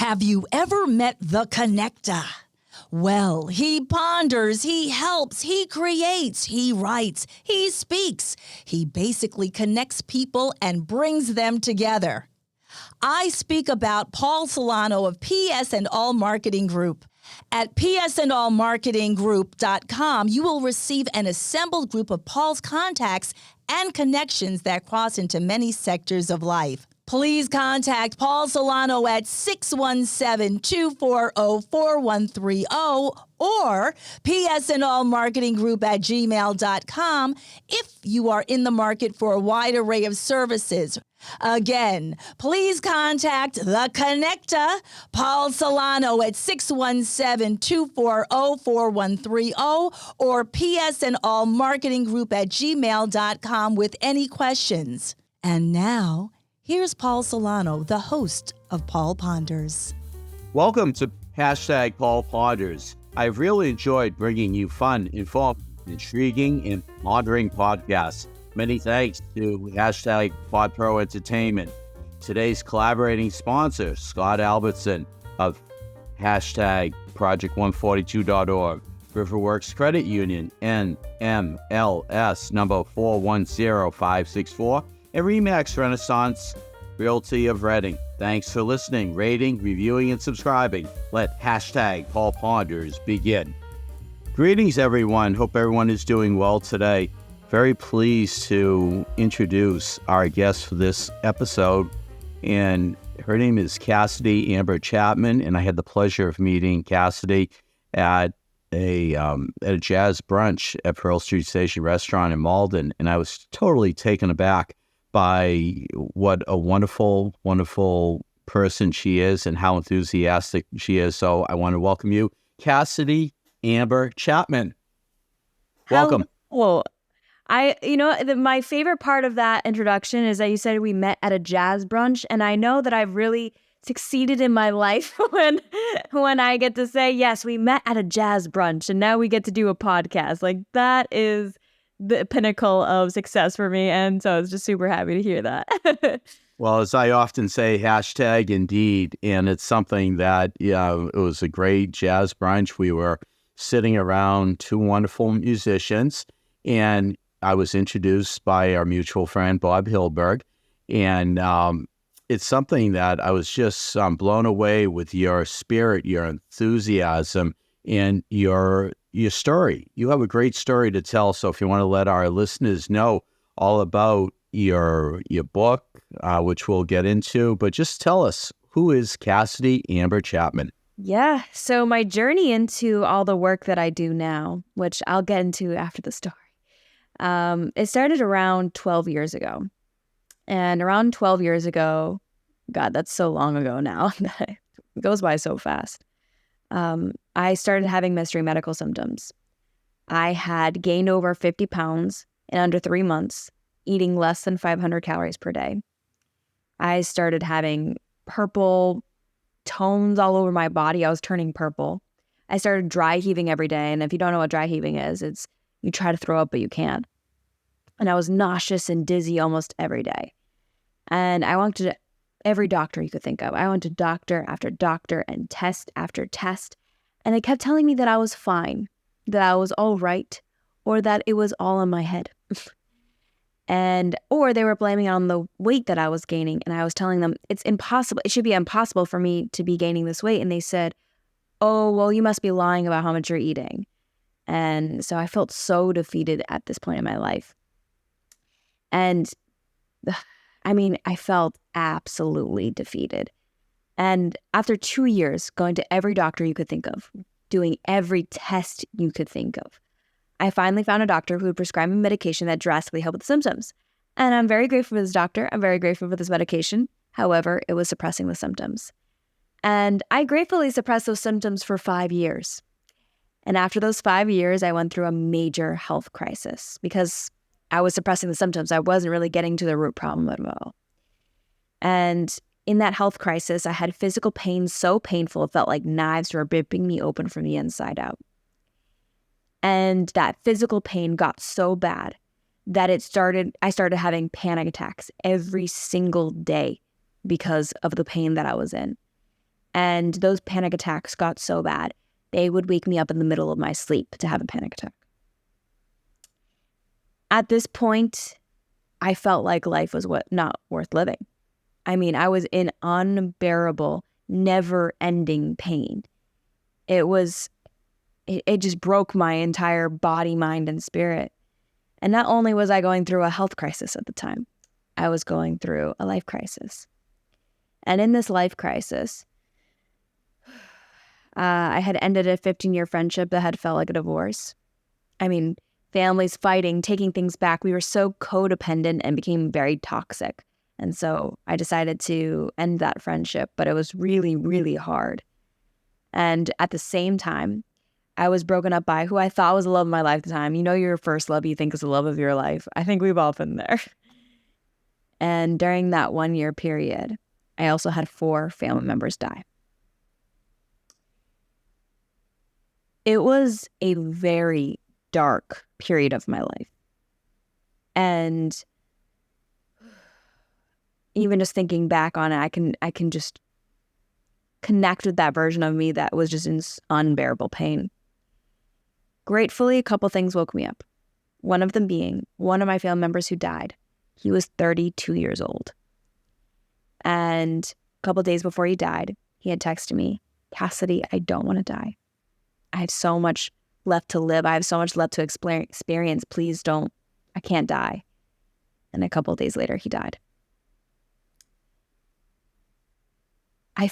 Have you ever met the connector? Well, he ponders, he helps, he creates, he writes, he speaks. He basically connects people and brings them together. I speak about Paul Solano of PS and All Marketing Group. At psandallmarketinggroup.com, you will receive an assembled group of Paul's contacts and connections that cross into many sectors of life. Please contact Paul Solano at 617-240-4130 or psandallmarketinggroup@gmail.com if you are in the market for a wide array of services. Again, please contact The Connector, Paul Solano at 617-240-4130 or psandallmarketinggroup@gmail.com with any questions. And now, here's Paul Solano, the host of Paul Ponders. Welcome to #Paul Ponders. I've really enjoyed bringing you fun, informative, intriguing, and pondering podcasts. Many thanks to #PodPro Entertainment. Today's collaborating sponsor, Scott Albertson of #Project142.org, Riverworks Credit Union, NMLS number 410564, and Remax Renaissance Realty of Reading. Thanks for listening, rating, reviewing, and subscribing. Let #Paul Ponders begin. Greetings, everyone. Hope everyone is doing well today. Very pleased to introduce our guest for this episode, and her name is Cassidy Amber Chapman, and I had the pleasure of meeting Cassidy at a jazz brunch at Pearl Street Station Restaurant in Malden, and I was totally taken aback by what a wonderful, wonderful person she is and how enthusiastic she is. So I want to welcome you, Cassidy Amber Chapman. Welcome. Well, my favorite part of that introduction is that you said we met at a jazz brunch, and I know that I've really succeeded in my life when I get to say, yes, we met at a jazz brunch, and now we get to do a podcast. Like, that is the pinnacle of success for me, and so I was just super happy to hear that. Well, as I often say, #indeed, and it's something that, it was a great jazz brunch. We were sitting around two wonderful musicians, and I was introduced by our mutual friend, Bob Hilberg, and it's something that I was just blown away with your spirit, your enthusiasm, and your story. You have a great story to tell, so if you want to let our listeners know all about your book, which we'll get into, but just tell us, who is Cassidy Amber Chapman? Yeah, so my journey into all the work that I do now, which I'll get into after the story, it started around 12 years ago. And around 12 years ago, God, that's so long ago now. It goes by so fast. I started having mystery medical symptoms. I had gained over 50 pounds in under 3 months, eating less than 500 calories per day. I started having purple tones all over my body. I was turning purple. I started dry heaving every day. And if you don't know what dry heaving is, it's you try to throw up, but you can't. And I was nauseous and dizzy almost every day. And I went to every doctor you could think of. I went to doctor after doctor and test after test. And they kept telling me that I was fine, that I was all right, or that it was all in my head. Or they were blaming it on the weight that I was gaining. And I was telling them, it's impossible. It should be impossible for me to be gaining this weight. And they said, oh, well, you must be lying about how much you're eating. And so I felt so defeated at this point in my life. And I felt absolutely defeated. And after 2 years, going to every doctor you could think of, doing every test you could think of, I finally found a doctor who would prescribe me medication that drastically helped with the symptoms. And I'm very grateful for this doctor. I'm very grateful for this medication. However, it was suppressing the symptoms. And I gratefully suppressed those symptoms for 5 years. And after those 5 years, I went through a major health crisis because I was suppressing the symptoms. I wasn't really getting to the root problem at all. And in that health crisis, I had physical pain so painful, it felt like knives were ripping me open from the inside out. And that physical pain got so bad that I started having panic attacks every single day because of the pain that I was in. And those panic attacks got so bad, they would wake me up in the middle of my sleep to have a panic attack. At this point, I felt like life was not worth living. I mean, I was in unbearable, never-ending pain. It just broke my entire body, mind, and spirit. And not only was I going through a health crisis at the time, I was going through a life crisis. And in this life crisis, I had ended a 15-year friendship that had felt like a divorce. I mean, families fighting, taking things back. We were so codependent and became very toxic. And so I decided to end that friendship, but it was really, really hard. And at the same time, I was broken up by who I thought was the love of my lifetime. You know, your first love you think is the love of your life. I think we've all been there. And during that 1-year period, I also had 4 family members die. It was a very dark period of my life. And even just thinking back on it, I can just connect with that version of me that was just in unbearable pain. Gratefully, a couple things woke me up. One of them being one of my family members who died. He was 32 years old. And a couple days before he died, he had texted me, "Cassidy, I don't want to die. I have so much left to live. I have so much left to experience. Please don't. I can't die." And a couple days later, he died. I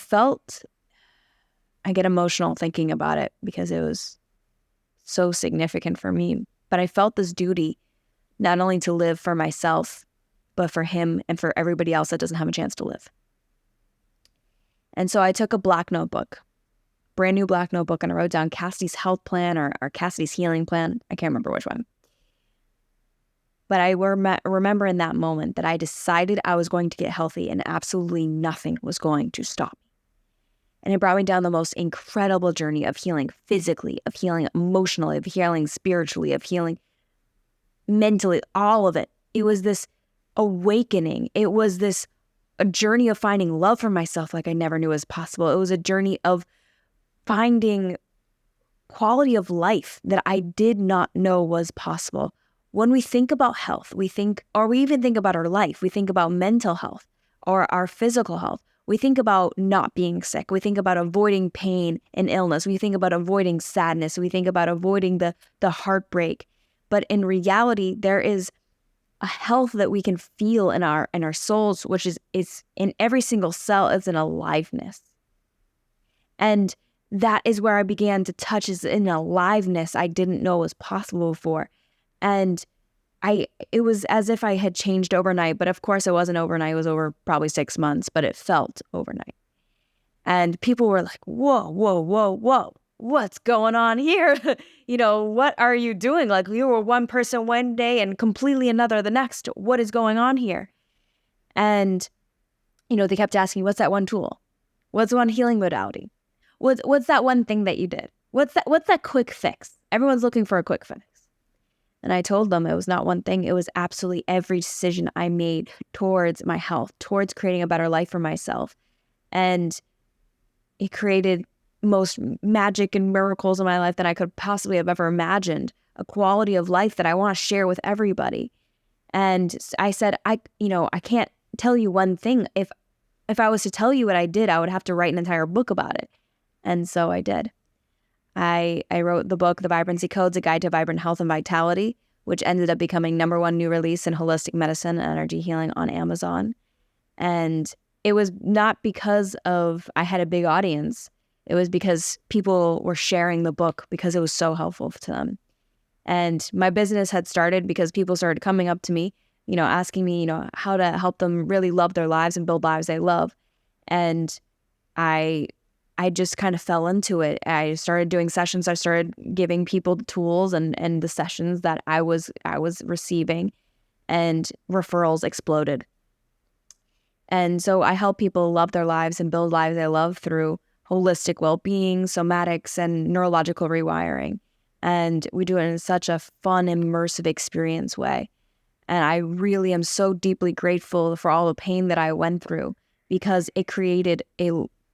get emotional thinking about it because it was so significant for me. But I felt this duty not only to live for myself, but for him and for everybody else that doesn't have a chance to live. And so I took a black notebook, brand new black notebook, and I wrote down Cassidy's health plan or Cassidy's healing plan. I can't remember which one. But I remember in that moment that I decided I was going to get healthy and absolutely nothing was going to stop me. And it brought me down the most incredible journey of healing physically, of healing emotionally, of healing spiritually, of healing mentally, all of it. It was this awakening. It was a journey of finding love for myself like I never knew was possible. It was a journey of finding quality of life that I did not know was possible. When we think about health, we even think about our life, we think about mental health or our physical health. We think about not being sick. We think about avoiding pain and illness. We think about avoiding sadness. We think about avoiding the heartbreak. But in reality, there is a health that we can feel in our souls, which is in every single cell. It's an aliveness. And that is where I began to touch, is an aliveness I didn't know was possible before. And it was as if I had changed overnight, but of course it wasn't overnight. It was over probably 6 months, but it felt overnight. And people were like, whoa, whoa, whoa, whoa, what's going on here? What are you doing? Like, you were one person one day and completely another the next. What is going on here? And, they kept asking, what's that one tool? What's one healing modality? What's that one thing that you did? What's that quick fix? Everyone's looking for a quick fix. And I told them it was not one thing. It was absolutely every decision I made towards my health, towards creating a better life for myself. And it created most magic and miracles in my life that I could possibly have ever imagined, a quality of life that I want to share with everybody. And I said, I can't tell you one thing. If I was to tell you what I did, I would have to write an entire book about it. And so I did. I wrote the book, The Vibrancy Codes, A Guide to Vibrant Health and Vitality, which ended up becoming #1 new release in holistic medicine and energy healing on Amazon. And it was not because I had a big audience. It was because people were sharing the book because it was so helpful to them. And my business had started because people started coming up to me, asking me, how to help them really love their lives and build lives they love. And I just kind of fell into it. I started doing sessions. I started giving people the tools and the sessions that I was receiving, and referrals exploded. And so I help people love their lives and build lives they love through holistic well-being, somatics, and neurological rewiring. And we do it in such a fun, immersive experience way. And I really am so deeply grateful for all the pain that I went through, because it created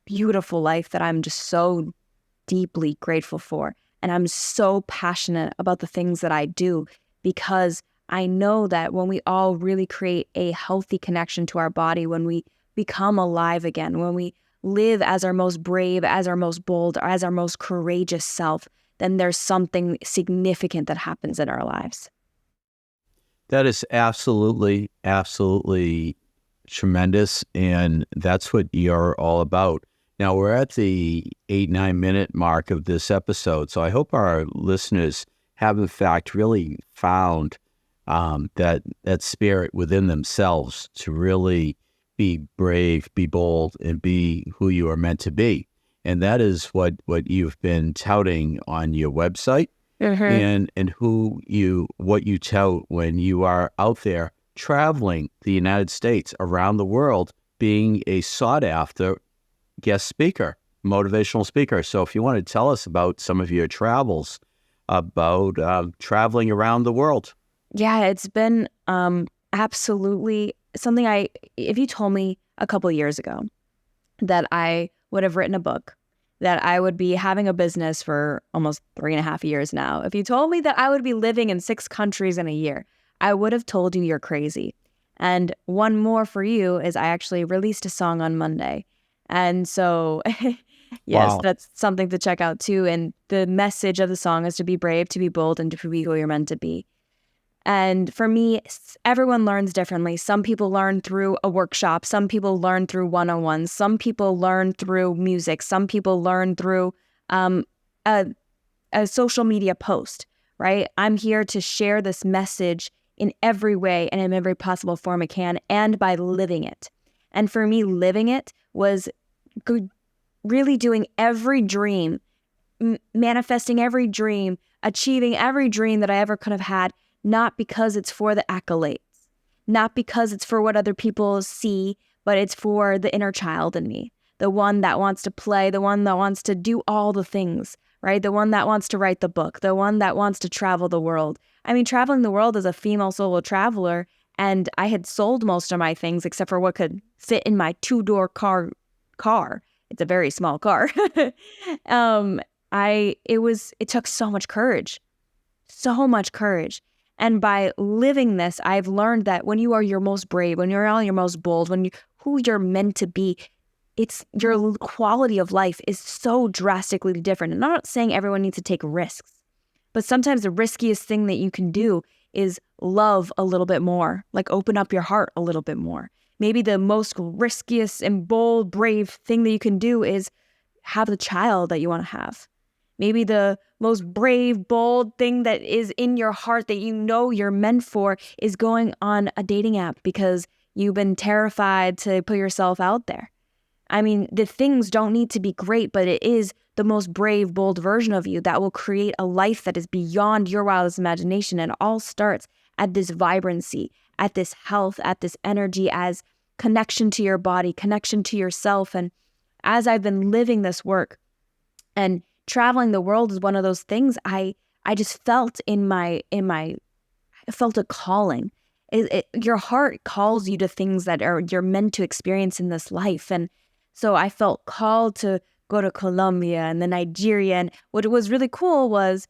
beautiful life that I'm just so deeply grateful for. And I'm so passionate about the things that I do because I know that when we all really create a healthy connection to our body, when we become alive again, when we live as our most brave, as our most bold, as our most courageous self, then there's something significant that happens in our lives. That is absolutely, absolutely tremendous. And that's what you're all about. Now, we're at the 8-9 minute mark of this episode. So I hope our listeners have, in fact, really found that spirit within themselves to really be brave, be bold, and be who you are meant to be. And that is what you've been touting on your website. Mm-hmm. And what you tout when you are out there traveling the United States, around the world, being a sought after guest speaker, motivational speaker. So if you want to tell us about some of your travels, about traveling around the world. Yeah, it's been absolutely something if you told me a couple of years ago that I would have written a book, that I would be having a business for almost 3.5 years now, if you told me that I would be living in 6 countries in a year, I would have told you you're crazy. And one more for you is I actually released a song on Monday. And so, yes, Wow. that's something to check out too. And the message of the song is to be brave, to be bold, and to be who you're meant to be. And for me, everyone learns differently. Some people learn through a workshop. Some people learn through one-on-ones. Some people learn through music. Some people learn through a, a social media post, right? I'm here to share this message in every way and in every possible form I can, and by living it. And for me, living it was really doing every dream, manifesting every dream, achieving every dream that I ever could have had, not because it's for the accolades, not because it's for what other people see, but it's for the inner child in me, the one that wants to play, the one that wants to do all the things, right? The one that wants to write the book, the one that wants to travel the world. I mean, traveling the world as a female solo traveler, and I had sold most of my things except for what could fit in my 2-door car. It's a very small car. It took so much courage. So much courage. And by living this, I've learned that when you are your most brave, when you're on your most bold, who you're meant to be, it's your quality of life is so drastically different. And I'm not saying everyone needs to take risks, but sometimes the riskiest thing that you can do is love a little bit more, like open up your heart a little bit more. Maybe the most riskiest and bold, brave thing that you can do is have the child that you want to have. Maybe the most brave, bold thing that is in your heart that you know you're meant for is going on a dating app because you've been terrified to put yourself out there. I mean, the things don't need to be great, but it is the most brave, bold version of you that will create a life that is beyond your wildest imagination. And it all starts at this vibrancy, at this health, at this energy, as connection to your body, connection to yourself. And as I've been living this work and traveling the world is one of those things I just felt I felt a calling. Your heart calls you to things that you're meant to experience in this life. And so I felt called to go to Colombia and then Nigeria. And what was really cool was,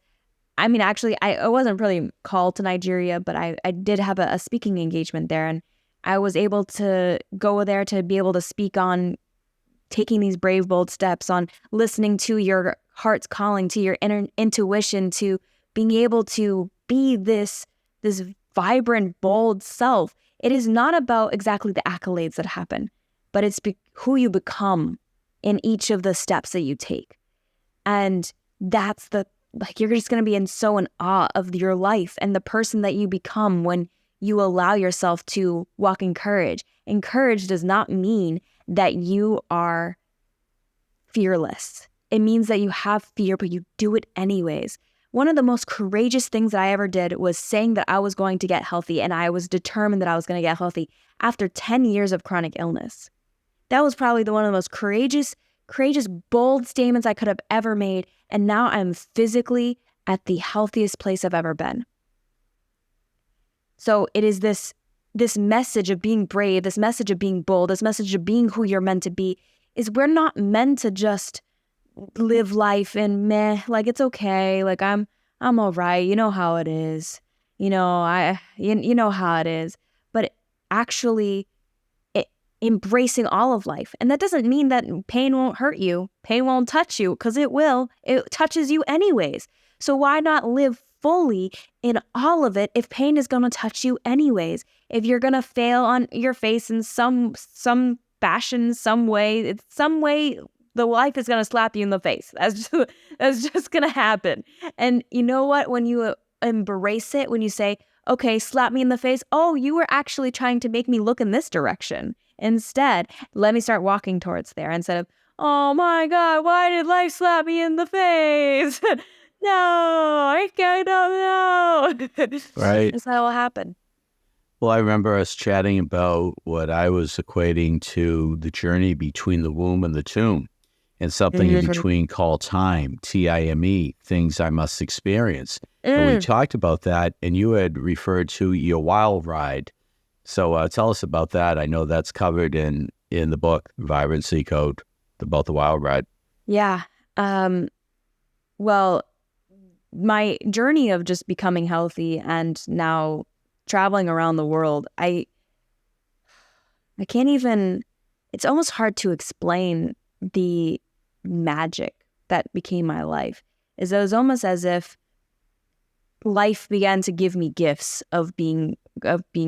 I mean, actually, I wasn't really called to Nigeria, but I did have a speaking engagement there. And I was able to go there to be able to speak on taking these brave, bold steps, on listening to your heart's calling, to your inner intuition, to being able to be this vibrant, bold self. It is not about exactly the accolades that happen, but it's who you become in each of the steps that you take. And that's you're just going to be so in awe of your life and the person that you become when you allow yourself to walk in courage. And courage does not mean that you are fearless. It means that you have fear, but you do it anyways. One of the most courageous things that I ever did was saying that I was going to get healthy, and I was determined that I was going to get healthy after 10 years of chronic illness. That was probably one of the most courageous, bold statements I could have ever made. And now I'm physically at the healthiest place I've ever been. So it is this message of being brave, this message of being bold, this message of being who you're meant to be. is we're not meant to just live life and meh, like it's okay, like I'm all right, you know how it is, you know how it is. But actually embracing all of life. And that doesn't mean that pain won't hurt you, pain won't touch you, because it will. It touches you anyways. So why not live fully in all of it if pain is going to touch you anyways? If you're going to fail on your face in some fashion, some way, the life is going to slap you in the face. That's just going to happen. And you know what? When you embrace it, when you say, okay, slap me in the face. Oh, you were actually trying to make me look in this direction. Instead, let me start walking towards there instead of, oh my God, why did life slap me in the face? No, I don't know. Right. That's how it will happen. Well, I remember us chatting about what I was equating to the journey between the womb and the tomb, and something in between called time, TIME, things I must experience. And we talked about that, and you had referred to your wild ride. So tell us about that. I know that's covered in the book, Vibrancy Code, about the wild ride. Yeah. Well, my journey of just becoming healthy and now traveling around the world, I can't even, it's almost hard to explain the magic that became my life. It was almost as if life began to give me gifts of being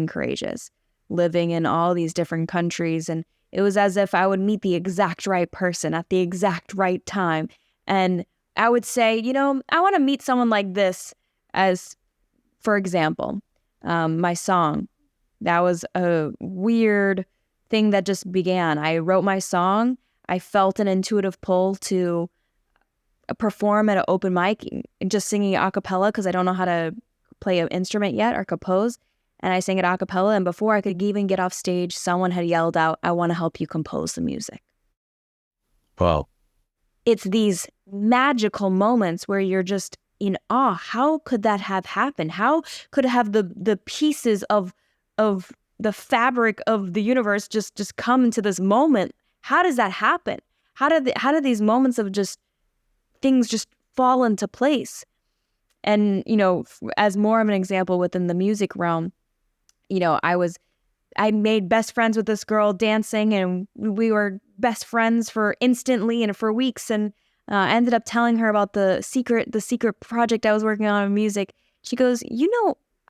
courageous, living in all these different countries. And it was as if I would meet the exact right person at the exact right time. And I would say, I want to meet someone like this. As, for example, my song, that was a weird thing that just began. I wrote my song. I felt an intuitive pull to perform at an open mic, just singing a cappella because I don't know how to play an instrument yet or compose. And I sang it a cappella. And before I could even get off stage, someone had yelled out, "I want to help you compose the music." Wow. It's these magical moments where you're just in awe. How could that have happened? How could it have the pieces of the fabric of the universe just come into this moment? How does that happen? How do these moments of just things just fall into place? And, as more of an example within the music realm, I made best friends with this girl dancing, and we were best friends for instantly and for weeks. And I ended up telling her about the secret project I was working on in music. She goes,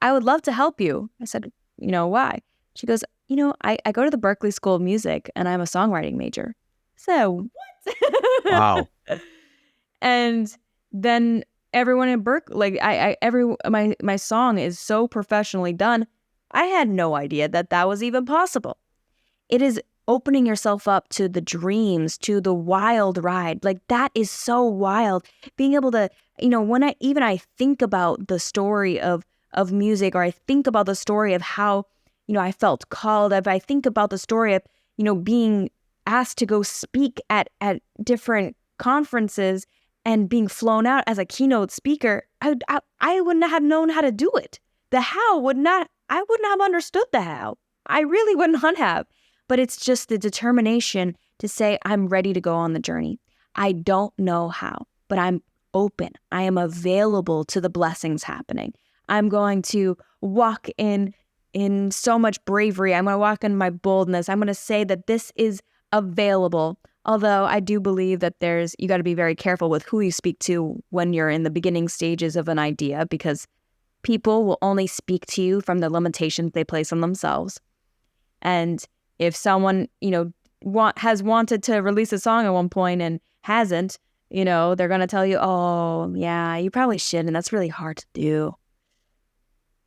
I would love to help you. I said, why? She goes, I go to the Berklee School of Music and I'm a songwriting major. So what? Wow. And then everyone in Berklee, my song is so professionally done. I had no idea that was even possible. It is opening yourself up to the dreams, to the wild ride. Like, that is so wild. Being able to, when I think about the story of music, or I think about the story of how, I felt called, if I think about the story of, being asked to go speak at different conferences and being flown out as a keynote speaker, I wouldn't have known how to do it. The how I wouldn't have understood the how. I really would not have. But it's just the determination to say, I'm ready to go on the journey. I don't know how, but I'm open. I am available to the blessings happening. I'm going to walk in so much bravery. I'm going to walk in my boldness. I'm going to say that this is available. Although I do believe that you got to be very careful with who you speak to when you're in the beginning stages of an idea, because people will only speak to you from the limitations they place on themselves. And if someone, has wanted to release a song at one point and hasn't, they're going to tell you, oh, yeah, you probably should. And that's really hard to do.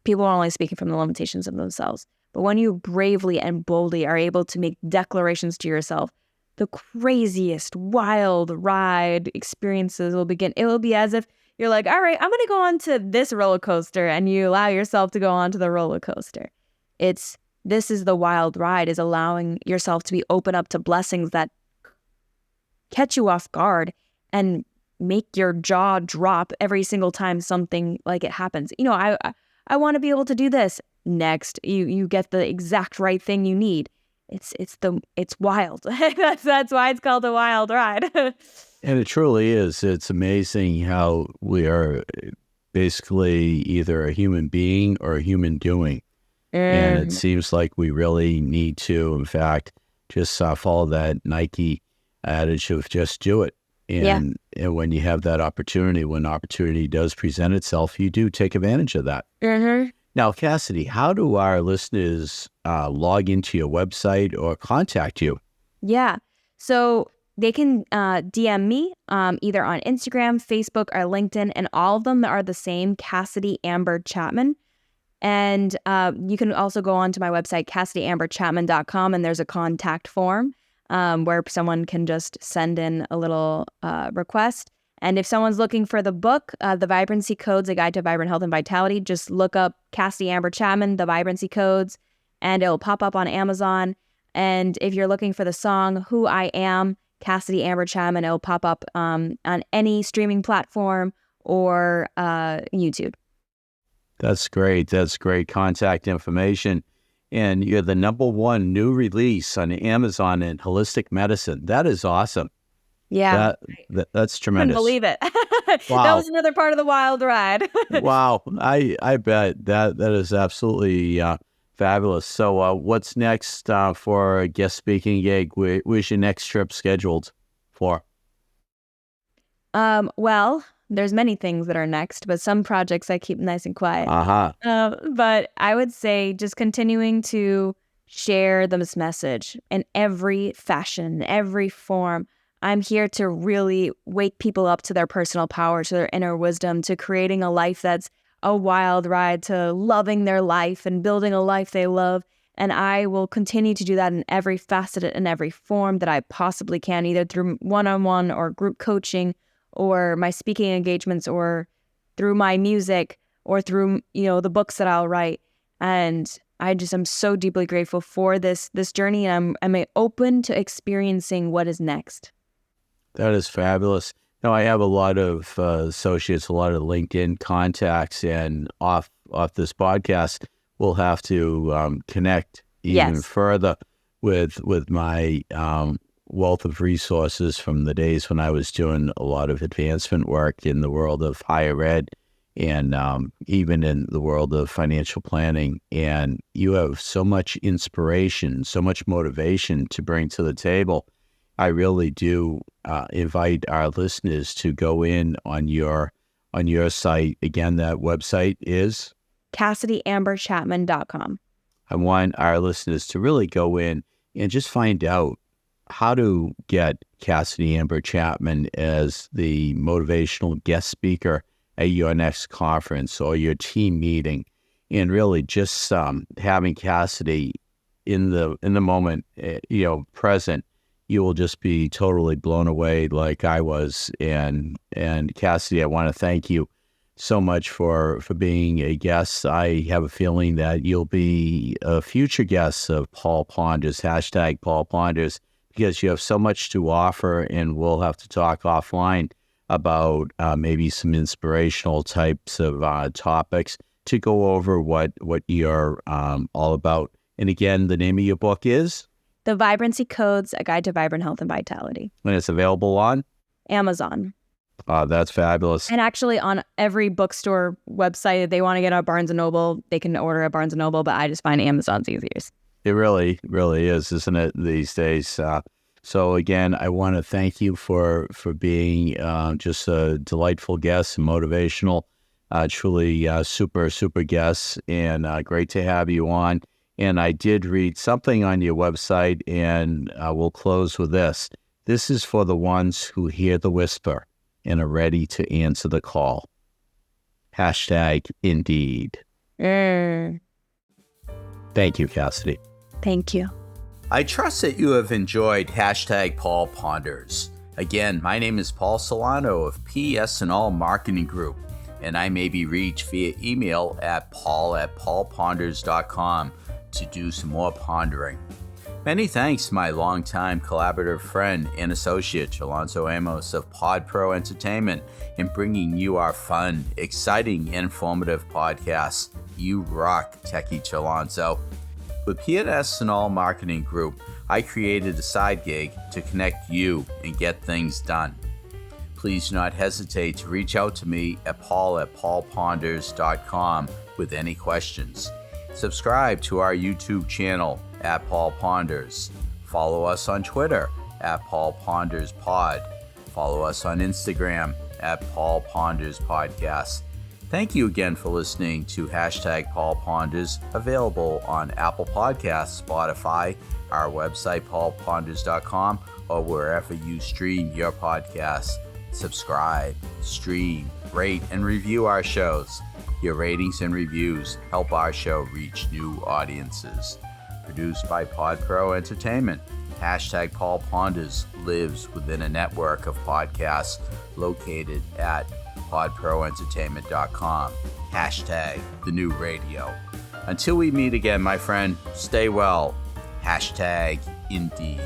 People are only speaking from the limitations of themselves. But when you bravely and boldly are able to make declarations to yourself, the craziest wild ride experiences will begin. It will be as if you're like, all right, I'm going to go on to this roller coaster, and you allow yourself to go on to the roller coaster. This is the wild ride, is allowing yourself to be open up to blessings that catch you off guard and make your jaw drop every single time something like it happens. I want to be able to do this. Next, you get the exact right thing you need. it's wild. That's why it's called a wild ride. And it truly is. It's amazing how we are basically either a human being or a human doing. And it seems like we really need to, in fact, just follow that Nike adage of just do it. And when you have that opportunity, when opportunity does present itself, you do take advantage of that. Now, Cassidy, how do our listeners log into your website or contact you? Yeah. So they can DM me either on Instagram, Facebook, or LinkedIn, and all of them are the same, Cassidy Amber Chapman. And you can also go on to my website, CassidyAmberChapman.com, and there's a contact form where someone can just send in a little request. And if someone's looking for the book, The Vibrancy Codes, A Guide to Vibrant Health and Vitality, just look up Cassidy Amber Chapman, The Vibrancy Codes, and it'll pop up on Amazon. And if you're looking for the song, Who I Am, Cassidy Amber Chapman, it'll pop up on any streaming platform or YouTube. That's great. That's great contact information. And you're the #1 new release on Amazon in holistic medicine. That is awesome. Yeah. That's tremendous. Couldn't believe it. Wow. That was another part of the wild ride. Wow. I bet that is absolutely fabulous. So what's next for a guest speaking gig? Where's your next trip scheduled for? Well, there's many things that are next, but some projects I keep nice and quiet. But I would say just continuing to share this message in every fashion, every form. I'm here to really wake people up to their personal power, to their inner wisdom, to creating a life that's a wild ride, to loving their life and building a life they love. And I will continue to do that in every facet and every form that I possibly can, either through one-on-one or group coaching or my speaking engagements or through my music or through, the books that I'll write. And I'm so deeply grateful for this journey. And I'm open to experiencing what is next. That is fabulous. Now, I have a lot of associates, a lot of LinkedIn contacts, and off this podcast, we'll have to connect even further with my wealth of resources from the days when I was doing a lot of advancement work in the world of higher ed and even in the world of financial planning. And you have so much inspiration, so much motivation to bring to the table. I really do invite our listeners to go in on your site. Again, that website is CassidyAmberChapman.com. I want our listeners to really go in and just find out how to get Cassidy Amber Chapman as the motivational guest speaker at your next conference or your team meeting, and really just having Cassidy in the moment, present. You will just be totally blown away like I was. And Cassidy, I want to thank you so much for being a guest. I have a feeling that you'll be a future guest of Paul Ponders, #Paul Ponders, because you have so much to offer, and we'll have to talk offline about maybe some inspirational types of topics to go over what you're all about. And again, the name of your book is? The Vibrancy Codes, A Guide to Vibrant Health and Vitality. And it's available on? Amazon. That's fabulous. And actually on every bookstore website, if they want to get a Barnes & Noble, they can order at Barnes & Noble, but I just find Amazon's easiest. It really, really is, isn't it, these days? So again, I want to thank you for being just a delightful guest and motivational, truly super, super guest, and great to have you on. And I did read something on your website, and we'll close with this. This is for the ones who hear the whisper and are ready to answer the call. #Indeed. Thank you, Cassidy. Thank you. I trust that you have enjoyed #Paul Ponders. Again, my name is Paul Solano of PS&All Marketing Group, and I may be reached via email at paul@paulponders.com to do some more pondering. Many thanks to my longtime collaborative friend and associate, Chalonzo Amos of Pod Pro Entertainment, in bringing you our fun, exciting, informative podcasts. You rock, Techie Chalonzo. With PNS and All Marketing Group, I created a side gig to connect you and get things done. Please do not hesitate to reach out to me at paul@paulponders.com with any questions. Subscribe to our YouTube channel at Paul Ponders. Follow us on Twitter at Paul Ponders Pod. Follow us on Instagram at Paul Ponders Podcast. Thank you again for listening to #Paul Ponders, available on Apple Podcasts, Spotify, our website, paulponders.com, or wherever you stream your podcasts. Subscribe, stream, rate, and review our shows. Your ratings and reviews help our show reach new audiences. Produced by PodPro Entertainment. #Paul Ponders lives within a network of podcasts located at podproentertainment.com. #the new radio. Until we meet again, my friend, stay well. #Indeed.